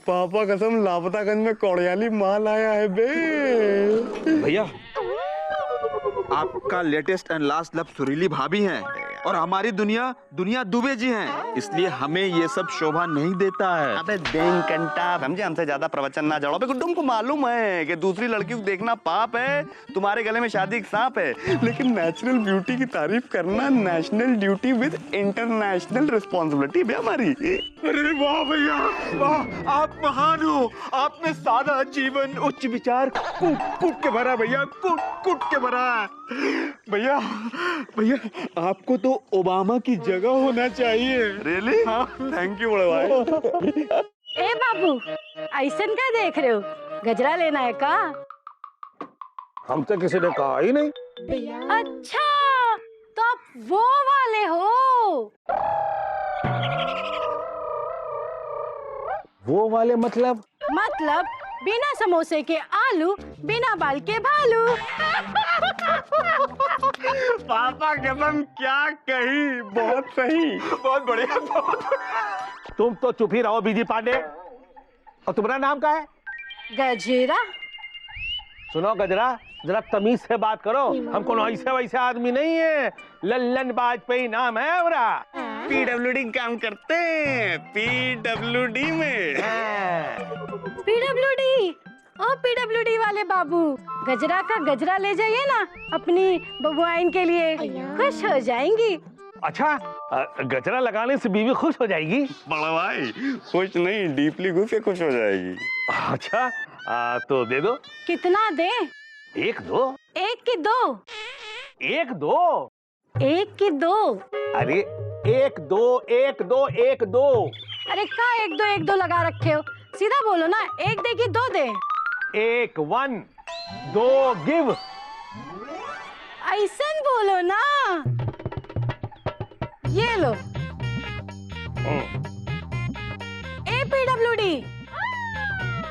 पापा कसम लापतागंज में कोड़ियाली माल आया है बे। भैया, आपका लेटेस्ट एंड लास्ट लव सुरीली भाभी हैं और हमारी दुनिया दुबे जी हैं, इसलिए हमें ये सब शोभा नहीं देता है। अबे दें कंटा समझे, हमसे ज्यादा प्रवचन ना जड़ो। गुड्डू तुमको मालूम है कि दूसरी लड़की को देखना पाप है, तुम्हारे गले में शादी एक सांप है, लेकिन नेचुरल ब्यूटी की तारीफ करना national duty with international responsibility भी हमारी। अरे वाह भैया वाह, आप महान हो। आपने सादा जीवन उच्च विचार कूट के भरा भैया, कूट के भरा। भैया भैया, आपको तो ओबामा की जगह होना चाहिए। रियली? हाँ, थैंक यू बड़े भाई। ए बाबू, ऐसन क्या देख रहे हो? गजरा लेना है का? हमसे किसी ने कहा ही नहीं। अच्छा, तो आप वो वाले हो? वो वाले मतलब? मतलब बिना समोसे के आलू, बिना बाल के भालू। पापा कसम क्या कही, बहुत सही, बहुत बढ़िया। तुम तो चुप ही रहो बीजी पांडे। और तुम्हारा नाम क्या है? गजेरा। सुनो गजरा, जरा तमीज से बात करो। हम कोनो ऐसे वैसे आदमी नहीं है। लल्लन बाजपेयी नाम है हमारा। पीडब्ल्यूडी काम करते हैं, पीडब्ल्यूडी में। पीडब्ल्यूडी? ओ पीडब्ल्यूडी वाले बाबू, गजरा का गजरा ले जाइए ना अपनी बबुआइन के लिए, खुश हो जाएंगी। अच्छा, गजरा लगाने से बीवी खुश हो जाएगी? बड़ा भाई खुश नहीं, डीपली घुस के खुश हो जाएगी। अच्छा, तो दे दो। कितना दे? एक दो। एक की दो? एक दो। एक की दो? अरे एक दो एक दो एक दो। अरे का एक दो लगा रखे हो? सीधा बोलो ना, एक दे की दो दे? एक वन, दो गिव। ऐसन बोलो ना। ये लो। ए पीडब्ल्यूडी,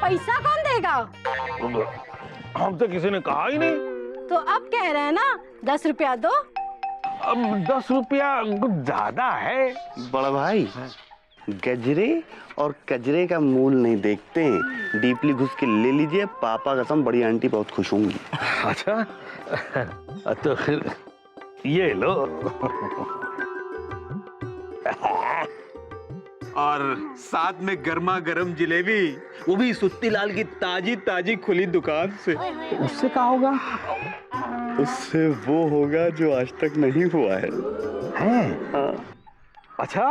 पैसा कौन देगा? हमसे किसी ने कहा ही नहीं। तो अब कह रहे हैं ना 10 रुपया दो। अब 10 रुपया कुछ ज्यादा है। बड़ा भाई, गजरे और कजरे का मूल नहीं देखते, डीपली घुस के ले लीजिए। पापा कसम बड़ी आंटी बहुत खुश होंगी। अच्छा, तो फिर ये लो। और साथ में गर्मा गर्म जिलेबी, वो भी सुत्ती लाल की ताजी ताजी खुली दुकान से। उससे क्या होगा? उससे वो होगा जो आज तक नहीं हुआ है। हाँ। अच्छा,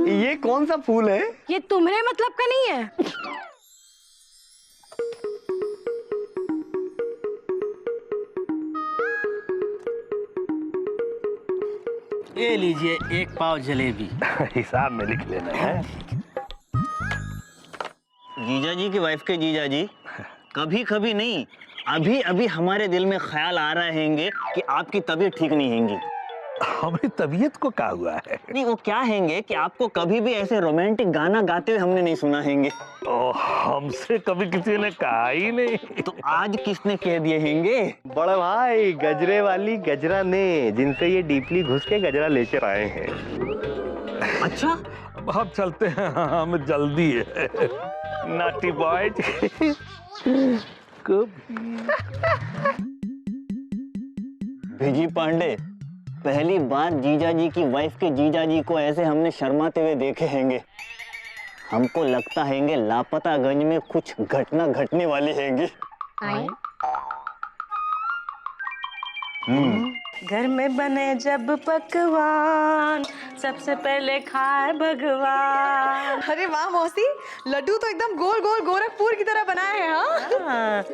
ये कौन सा फूल है? ये तुम्हारे मतलब का नहीं है। ये लीजिए एक पाव जलेबी। हिसाब में लिख लेना है। जीजा जी की वाइफ के जीजा जी, कभी कभी नहीं, अभी अभी हमारे दिल में ख्याल आ रहे होंगे कि आपकी तबीयत ठीक नहीं होगी। हमारी तबीयत को क्या हुआ है? नहीं, वो क्या हैंगे कि आपको कभी भी ऐसे रोमांटिक गाना गाते हुए हमने नहीं सुना हैंगे। हमसे कभी किसी ने कहा ही नहीं। तो आज किसने कह दिए हैंगे? बड़े भाई, गजरे वाली गजरा ने, जिनसे ये डीपली घुस के गजरा लेकर आए हैं। अच्छा, अब चलते हैं, हमें जल्दी है। नाटी बॉय। भिजी पांडे, पहली बार जीजा जी की वाइफ के जीजा जी को ऐसे हमने शर्माते हुए देखे हैंगे। हमको लगता हैंगे लापतागंज में कुछ घटना घटने वाली हैंगी। घर में बने जब पकवान, सबसे पहले खाए भगवान। अरे वाह मौसी, लड्डू तो एकदम गोल गोल गोरखपुर की तरह बनाए हैं। हाँ,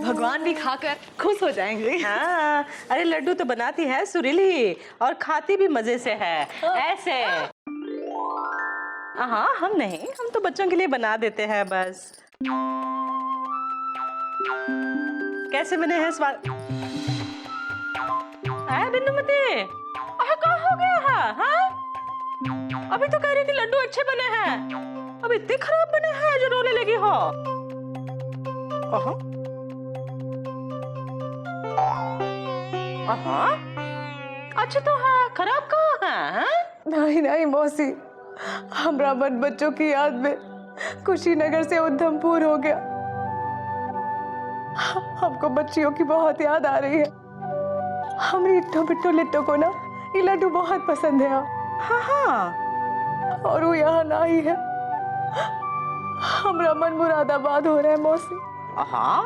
भगवान भी खाकर खुश हो जाएंगे। हाँ, अरे लड्डू तो बनाती है सुरीली और खाती भी मजे से है। ऐसे हाँ, हम नहीं, हम तो बच्चों के लिए बना देते हैं बस। कैसे बने हैं स्वाद? बिंदुमती, क्या हो गया है? हाँ? अभी तो कह रही थी लड्डू अच्छे बने हैं, अब इतने खराब बने हैं जो रोने लगी हो। अच्छा तो है, खराब कहाँ है? नहीं नहीं मौसी, हमरा मन बच्चों की याद में कुशीनगर से उधमपुर हो गया। हमको बच्चियों की बहुत याद आ रही है। हमारी इट्टो बिट्टो लिट्टो को ना ये लड्डू बहुत पसंद है। हाँ हाँ, और वो यहाँ ना ही है। हमरा मन मुरादाबाद हो रहा है मौसी। हाँ,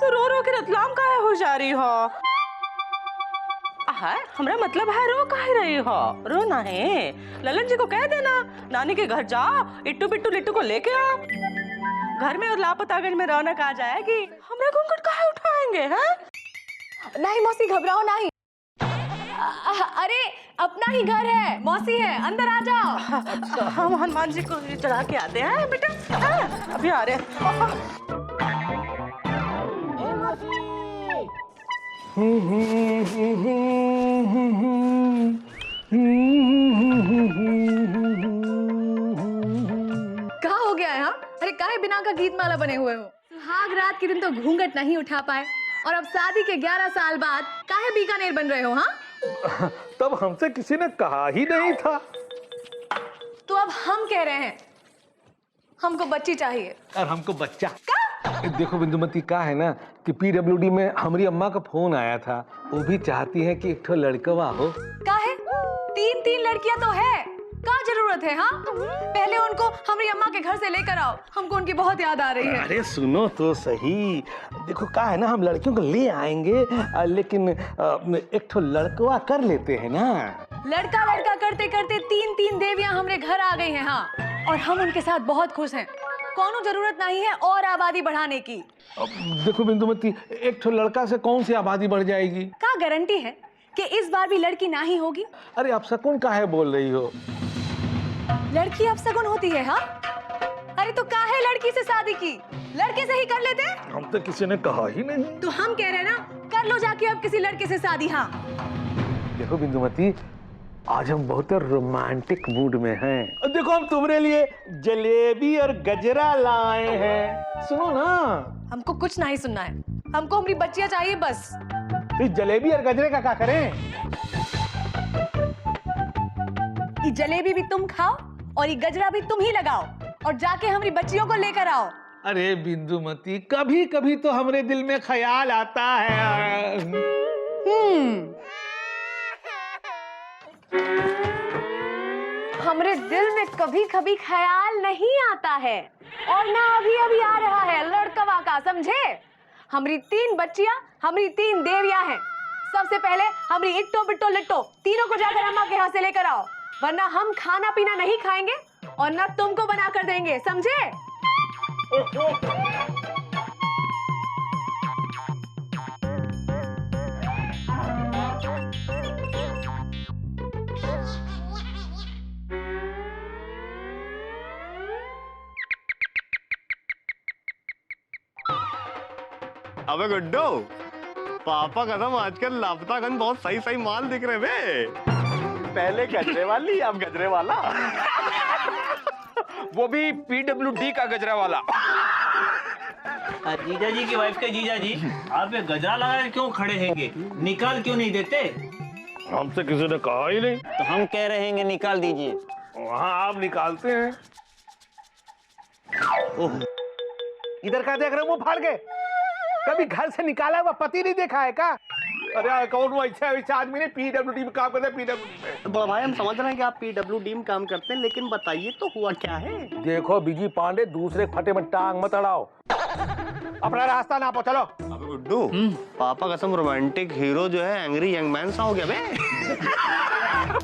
तो रो रो के रतलाम काहे हो जा रही हो? हमरा मतलब है रो काहे रही हो? रो ना है, ललन जी को कह देना नानी के घर जाओ, इट्टू बिट्टू लिट्टू को लेके आओ। घर में और लापतागंज में रौनक आ जाएगी। हमरा घूंघट काहे उठाएंगे? हैं? नहीं मौसी, घबराओ नहीं। अरे अपना ही घर है, मौसी है, अंदर आ जाओ। हम हनुमान जी को चढ़ा के आते हैं बेटा। अभी आ रहे हैं। क्या हो गया है? हाँ, अरे काहे बिना का गीत माला बने हुए हो? सुहाग रात के दिन तो घूंघट नहीं उठा पाए और अब शादी के 11 साल बाद काहे बीकानेर बन रहे हो? हाँ, तब हमसे किसी ने कहा ही नहीं था। तो अब हम कह रहे हैं, हमको बच्ची चाहिए। और हमको बच्चा। देखो बिंदुमती, का है ना कि पीडब्ल्यूडी में हमारी अम्मा का फोन आया था। वो भी चाहती है कि एक ठो लड़कवा हो। काहे? 3 लड़कियां तो है, क्या जरूरत है? हाँ, पहले उनको हमारी अम्मा के घर से लेकर आओ, हमको उनकी बहुत याद आ रही है। अरे सुनो तो सही, देखो का है ना, हम लड़कियों को ले आएंगे, लेकिन एक ठो लड़कवा कर लेते हैं ना। लड़का लड़का करते करते 3 देवियां हमारे घर आ गई हैं। हाँ, और हम उनके साथ बहुत खुश हैं। कोनो जरूरत नहीं है और आबादी बढ़ाने की। देखो बिंदुमती, एक ठो लड़का से कौन सी आबादी बढ़ जाएगी? क्या गारंटी है कि इस बार भी लड़की ना ही होगी? अरे आप शकुन काहे बोल रही हो? लड़की अपशगुन होती है? हाँ, अरे तो काहे लड़की से शादी की, लड़के से ही कर लेते। हम तो किसी ने कहा ही नहीं। तो हम कह रहे हैं ना, कर लो जाके अब किसी लड़के से शादी। हाँ देखो बिंदुमती, आज हम बहुत रोमांटिक मूड में हैं। देखो हम तुम्हारे लिए जलेबी और गजरा लाए हैं, सुनो ना। हमको कुछ नहीं सुनना है, हमको हमारी बच्चियां चाहिए बस। इस जलेबी और गजरे का क्या करें? ये जलेबी भी तुम खाओ और ये गजरा भी तुम ही लगाओ और जाके हमारी बच्चियों को लेकर आओ। अरे बिंदुमती, कभी कभी तो हमारे दिल में ख्याल आता है। हमरे दिल में कभी कभी ख्याल नहीं आता है, और ना अभी अभी आ रहा है लड़कवा का, समझे? हमारी 3 बच्चियां, हमारी 3 देवियां हैं। सबसे पहले हमारी इट्टो बिट्टो लिट्टो तीनों को जाकर अम्मा के यहाँ से लेकर आओ, वरना हम खाना पीना नहीं खाएंगे और ना तुमको बना कर देंगे, समझे? अबे गुड्डो, पापा कसम आजकल लापतागंज बहुत सही सही माल दिख रहे बे। पहले गजरे वाली, अब गजरे वाला। वो भी पीडब्ल्यूडी का गजरा वाला। जीजा जी की वाइफ के जीजा जी, आप ये गजरा लगा के क्यों खड़े हैंगे? निकाल क्यों नहीं देते? हमसे किसी ने कहा ही नहीं। तो हम कह रहे हैं निकाल दीजिए। वहाँ आप निकालते हैं। इधर का देख रहे हो मुंह फाड़ के? कभी घर से निकाला हुआ पति नहीं देखा है क्या? अरे कौन वो ऐसा आदमी ने पीडब्ल्यूडी में काम करता है? पीडब्ल्यूडी में बड़ा भाई, हम समझ रहे हैं कि आप पीडब्ल्यूडी में काम करते हैं, लेकिन बताइए तो हुआ क्या है? देखो बीजी पांडे, दूसरे फटे में टांग मत अड़ाओ, अपना रास्ता ना चलो। अबे गुड्डू, पापा कसम रोमांटिक हीरो जो है एंग्री यंग मैन सा हो गया बे।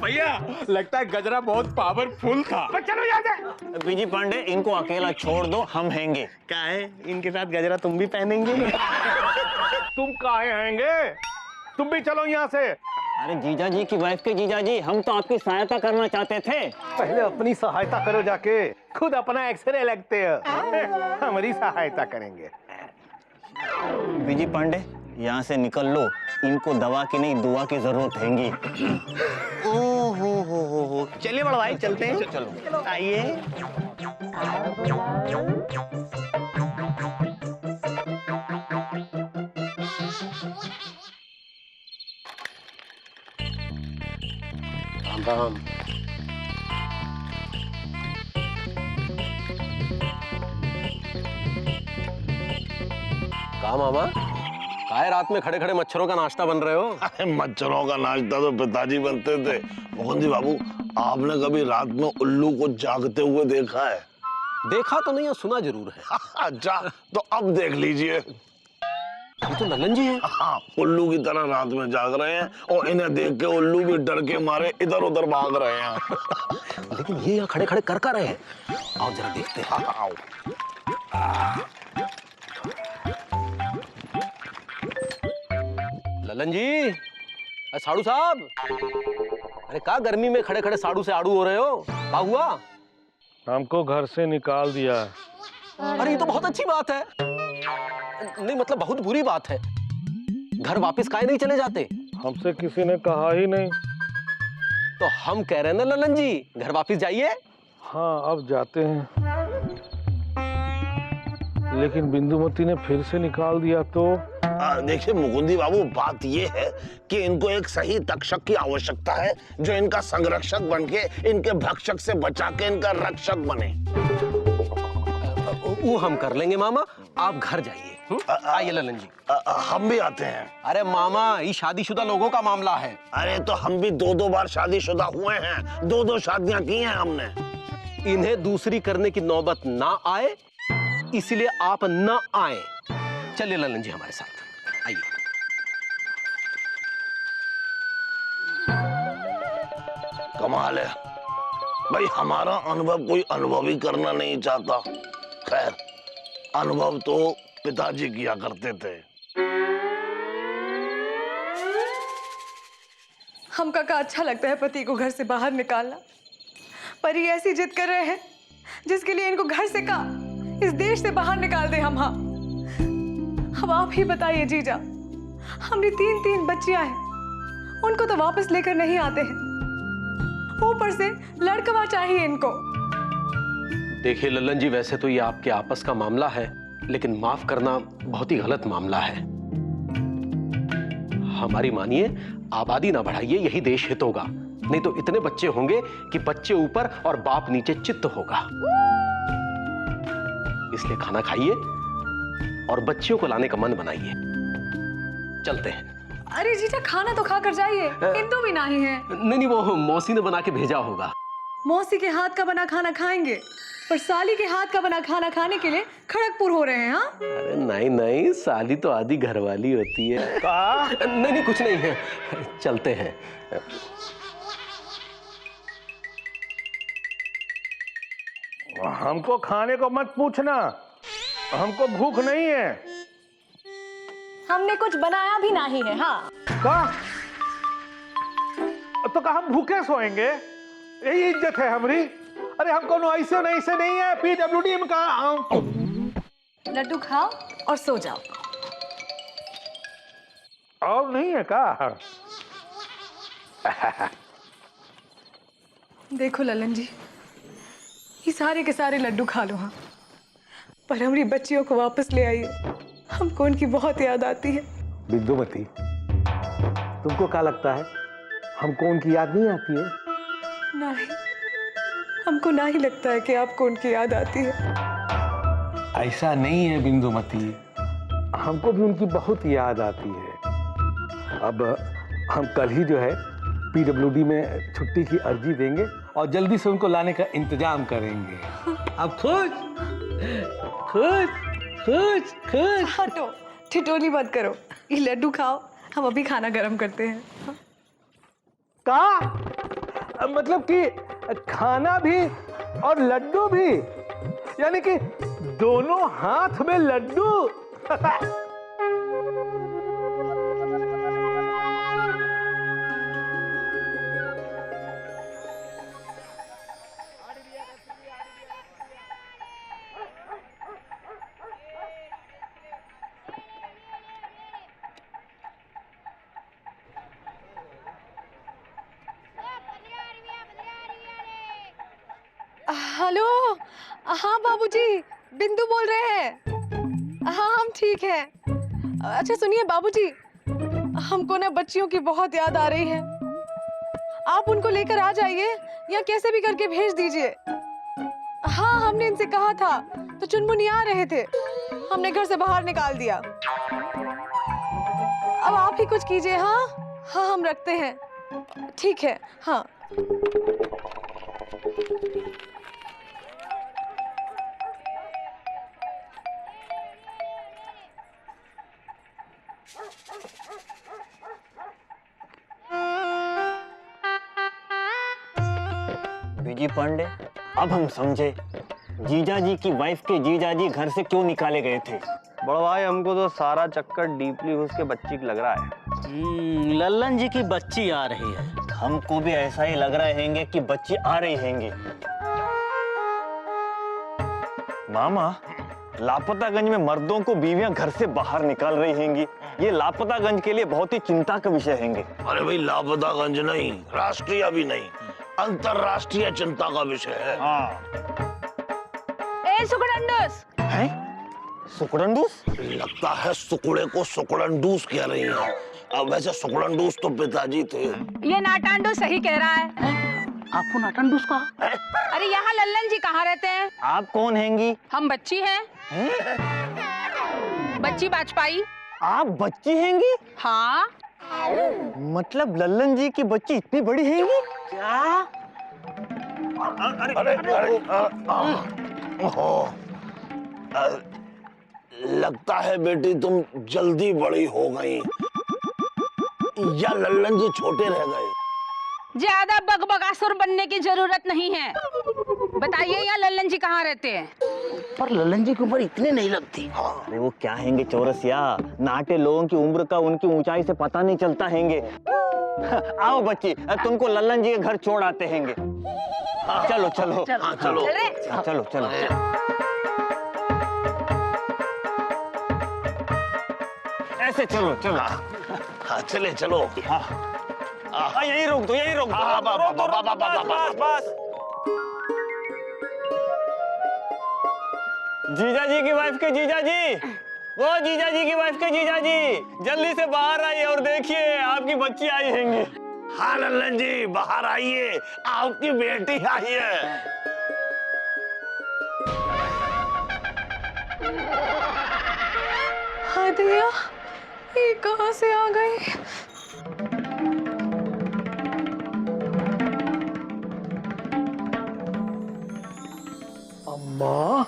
भैया लगता है गजरा बहुत पावरफुल था। चलो यहाँ से। बीजी पांडे, इनको अकेला छोड़ दो, हम हैंगे। क्या है, इनके साथ गजरा तुम भी पहनेंगे? तुम काहे आएंगे? तुम भी चलो यहाँ से। अरे जीजा जी की वाइफ के जीजा जी, हम तो आपकी सहायता करना चाहते थे। पहले अपनी सहायता करो जाके, खुद अपना एक्सरे लगते हो। हमारी सहायता करेंगे। विजय पांडे, यहाँ से निकल लो, इनको दवा की नहीं दुआ की जरूरत हैगी। ओ हो, चलिए बड़ा भाई चलते हैं। चलो आइए। राम राम। कहा मामा, काहे रात में खड़े खड़े मच्छरों का नाश्ता बन रहे हो? अरे मच्छरों का नाश्ता तो पिताजी बनते थे। मोहन जी बाबू, आपने कभी रात में उल्लू को जागते हुए देखा है? देखा तो नहीं है, सुना जरूर है। अच्छा, तो अब देख लीजिए। ये तो ललन जी है। हाँ, उल्लू की तरह रात में जाग रहे हैं और इन्हें देख के उल्लू भी डर के मारे इधर उधर भाग रहे हैं। लेकिन ये यहाँ खड़े खड़े कर रहे हैं? आओ जरा देखते हैं। आओ। ललन जी, साड़ू साहब, अरे का गर्मी में खड़े खड़े साड़ू से आड़ू हो रहे हो? क्या हुआ? हमको घर से निकाल दिया। अरे ये तो बहुत अच्छी बात है। नहीं मतलब बहुत बुरी बात है। घर वापस काहे नहीं चले जाते? हमसे किसी ने कहा ही नहीं। तो हम कह रहे हैं ना ललन जी, घर वापस जाइए। हाँ, अब जाते हैं। लेकिन बिंदुमती ने फिर से निकाल दिया तो? देखिए मुकुंदी बाबू, बात ये है कि इनको एक सही तक्षक की आवश्यकता है जो इनका संरक्षक बनके इनके भक्षक से बचा के इनका रक्षक बने। वो हम कर लेंगे मामा, आप घर जाइए। आइए ललन जी। हम भी आते हैं। अरे मामा, ये शादीशुदा लोगों का मामला है। अरे तो हम भी 2-2 बार शादीशुदा हुए हैं, 2-2 शादियां की हैं हमने। इन्हें दूसरी करने की नौबत ना आए, इसलिए आप न आए। चलिए ललन जी हमारे साथ आइए। कमाल है भाई, हमारा अनुभव कोई अनुभवी करना नहीं चाहता। खैर, अनुभव तो पिताजी किया करते थे। हम काका अच्छा लगता है पति को घर से बाहर निकालना, पर ये ऐसी जिद कर रहे हैं जिसके लिए इनको घर से का इस देश से बाहर निकाल दे हम। हाँ, अब आप ही बताइए जीजा, हमारी 3 बच्चियां हैं, उनको तो वापस लेकर नहीं आते हैं, ऊपर से लड़कवा चाहिए इनको। देखिए ललन जी, वैसे तो ये आपके आपस का मामला है, लेकिन माफ करना बहुत ही गलत मामला है। हमारी मानिए, आबादी ना बढ़ाइए, यही देश हित होगा। नहीं तो इतने बच्चे होंगे कि बच्चे ऊपर और बाप नीचे चित्त होगा। इसलिए खाना खाइए और बच्चियों को लाने का मन बनाइए। चलते हैं। अरे जीजा, खाना तो खा कर जाइए, इंदु भी नहीं है। नहीं, वो मौसी ने बना के भेजा होगा। मौसी के हाथ का बना खाना खाएंगे, पर साली के हाथ का बना खाना खाने के लिए खड़गपुर हो रहे हैं। हाँ, अरे नहीं, साली तो आधी घरवाली होती है। नहीं, कुछ नहीं है, चलते हैं। हमको खाने को मत पूछना, हमको भूख नहीं है। हमने कुछ बनाया भी नहीं है। हाँ, तो कहा हम भूखे सोएंगे? यही इज्जत है हमारी? अरे हमको ऐसे नहीं है। PWD में कहा लड्डू खाओ और सो जाओ। और नहीं है का? देखो ललन जी, ये सारे के सारे लड्डू खा लो। हाँ, पर हमारी बच्चियों को वापस ले आइए, हमको उनकी बहुत याद आती है। बिंदुमती, तुमको क्या लगता है हमको उनकी याद नहीं आती है? नहीं, हमको ना ही लगता है कि आपको उनकी याद आती है। ऐसा नहीं है बिंदुमती, हमको भी उनकी बहुत याद आती है। अब हम कल ही जो है PWD में छुट्टी की अर्जी देंगे और जल्दी से उनको लाने का इंतजाम करेंगे। अब खुश खुश खुश खुश। हटो, ठिठोली मत करो, ये लड्डू खाओ, हम अभी खाना गर्म करते हैं। का मतलब कि खाना भी और लड्डू भी, यानी कि दोनों हाथ में लड्डू। हेलो, हाँ बाबूजी, बिंदु बोल रहे हैं। हाँ हम ठीक हैं। अच्छा सुनिए बाबूजी, हमको ना बच्चियों की बहुत याद आ रही है। आप उनको लेकर आ जाइए या कैसे भी करके भेज दीजिए। हाँ हमने इनसे कहा था तो चुनमुनी आ रहे थे, हमने घर से बाहर निकाल दिया। अब आप ही कुछ कीजिए। हाँ हाँ हम रखते हैं। ठीक है। हाँ बीजी पांडे, अब हम समझे जीजा जी की वाइफ के जीजा जी घर से क्यों निकाले गए थे। बड़ा भाई हमको तो सारा चक्कर डीपली उसके बच्ची की लग रहा है। लल्लन जी की बच्ची आ रही है। हमको भी ऐसा ही लग रहा है कि बच्ची आ रही हैंगी। मामा, लापतागंज में मर्दों को बीवियां घर से बाहर निकाल रही हैंगी। ये लापतागंज के लिए बहुत ही चिंता का विषय हैंगे। अरे भाई लापतागंज नहीं, राष्ट्रीय भी नहीं, अंतरराष्ट्रीय चिंता का विषय है। ए सुकड़ंडोस, हैं? सुकड़ंडूस? लगता है सुकुड़े को सुकड़ंडूस कह रही हैं। अब वैसे सुकड़ंडूस तो पिताजी थे। ये नाटांडो सही कह रहा है। आपको नाटंडूस कहा? अरे यहाँ लल्लन जी कहाँ रहते हैं? आप कौन हैंगी? हम बच्ची हैं। बच्ची बाजपाई। आप बच्ची हैंगी? हाँ। मतलब लल्लन जी की बच्ची इतनी बड़ी हैंगी? क्या? अरे लगता है बेटी तुम जल्दी बड़ी हो गई या लल्लन जी छोटे रह गए। ज्यादा बकबकासुर बनने की जरूरत नहीं है। बताइए यहाँ लल्लन जी कहाँ रहते हैं? पर लल्लन जी की उम्र इतनी नहीं लगती। अरे वो क्या हैंगे चौरसिया, नाटे लोगों की उम्र का उनकी ऊंचाई से पता नहीं चलता हैंगे। आओ बच्ची, तुमको लल्लन जी के घर छोड़ आते हैंगे। चलो चलो। हाँ चलो चलो चलो। ऐसे चलो चलो। हाँ चले चलो। यही रोक दो, यही रोक दो। बस। जीजा जी की वाइफ के जीजा जी, वो जीजा जी की वाइफ के जीजा जी, जल्दी से बाहर आइए और देखिए आपकी बच्ची आई हैंगी। हाँ लल्लन जी बाहर आइए, आपकी बेटी आई है। हाँ दिया, ये कहाँ से आ गई? अम्मा